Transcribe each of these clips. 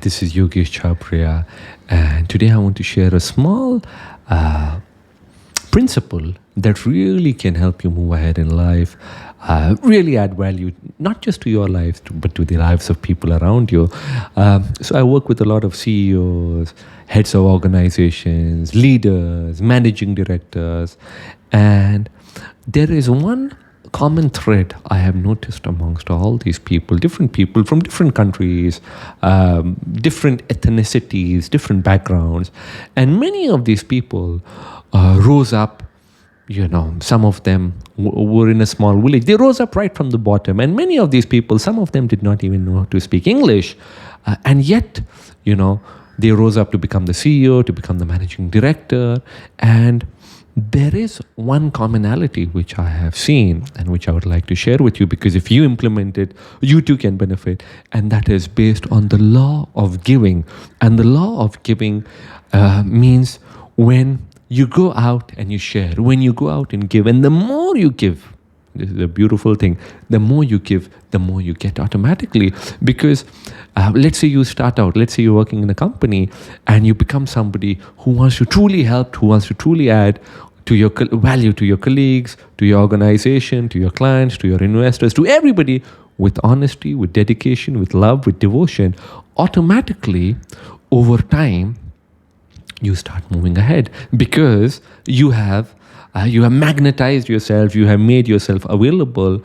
this is Yogesh Chabria, and today I want to share a small principle that really can help you move ahead in life, really add value, not just to your life, but to the lives of people around you. So I work with a lot of CEOs, heads of organizations, leaders, managing directors, and there is one common thread I have noticed amongst all these people from different countries, different ethnicities, different backgrounds. And many of these people rose up, some of them were in a small village. They rose up right from the bottom. And many of these people, some of them did not even know how to speak English. And yet, they rose up to become the CEO, to become the managing director. And there is one commonality which I have seen and which I would like to share with you, because if you implement it, you too can benefit. And that is based on the law of giving. And the law of giving means when you go out and you share, when you go out and give, and the more you give, this is a beautiful thing, the more you give, the more you get automatically. Because let's say you start out, let's say you're working in a company and you become somebody who wants to truly help, who wants to truly add to your value to your colleagues, to your organization, to your clients, to your investors, to everybody, with honesty, with dedication, with love, with devotion. Automatically, over time, you start moving ahead, because you have magnetized yourself, you have made yourself available,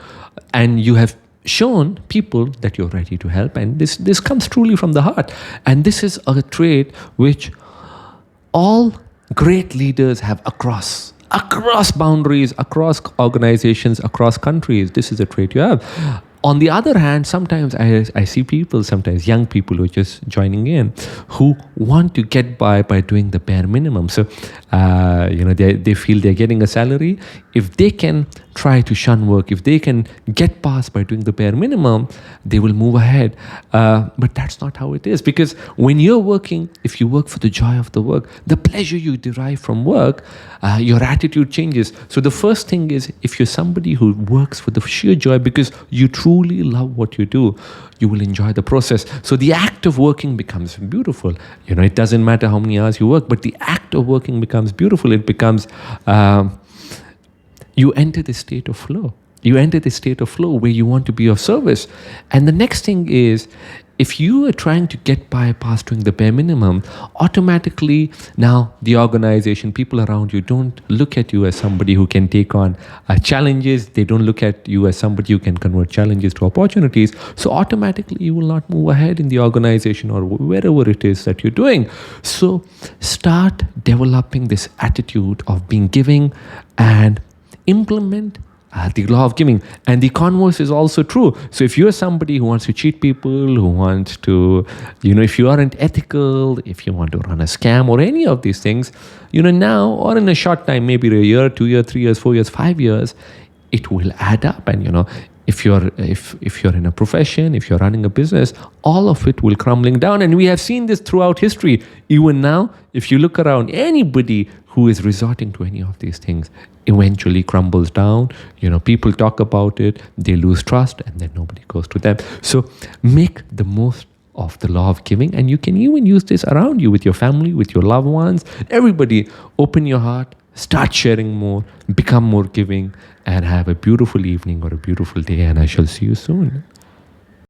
and you have shown people that you're ready to help. And this comes truly from the heart. And this is a trait which all great leaders have across boundaries, across organizations, across countries. This is a trait you have. On the other hand, sometimes I see people, sometimes young people who are just joining in, who want to get by doing the bare minimum. So, they feel they're getting a salary. If they can try to shun work, if they can get past by doing the bare minimum, they will move ahead. But that's not how it is. Because when you're working, if you work for the joy of the work, the pleasure you derive from work, your attitude changes. So the first thing is, if you're somebody who works for the sheer joy because you truly love what you do, you will enjoy the process. So the act of working becomes beautiful. It doesn't matter how many hours you work, but the act of working becomes beautiful. It becomes, you enter the state of flow. You enter the state of flow where you want to be of service. And the next thing is, if you are trying to get by past doing the bare minimum, automatically now the organization, people around you don't look at you as somebody who can take on challenges. They don't look at you as somebody who can convert challenges to opportunities. So automatically you will not move ahead in the organization or wherever it is that you're doing. So start developing this attitude of being giving and implement the law of giving. And the converse is also true. So if you're somebody who wants to cheat people, who wants to, if you aren't ethical, if you want to run a scam or any of these things, now or in a short time, maybe a year, 2 years, 3 years, 4 years, 5 years, it will add up. And if you're in a profession, if you're running a business, all of it will crumbling down. And we have seen this throughout history. Even now, if you look around, anybody who is resorting to any of these things eventually crumbles down. People talk about it, they lose trust, and then nobody goes to them. So make the most of the law of giving, and you can even use this around you with your family, with your loved ones. Everybody, open your heart, start sharing more, become more giving, and have a beautiful evening or a beautiful day. And I shall see you soon.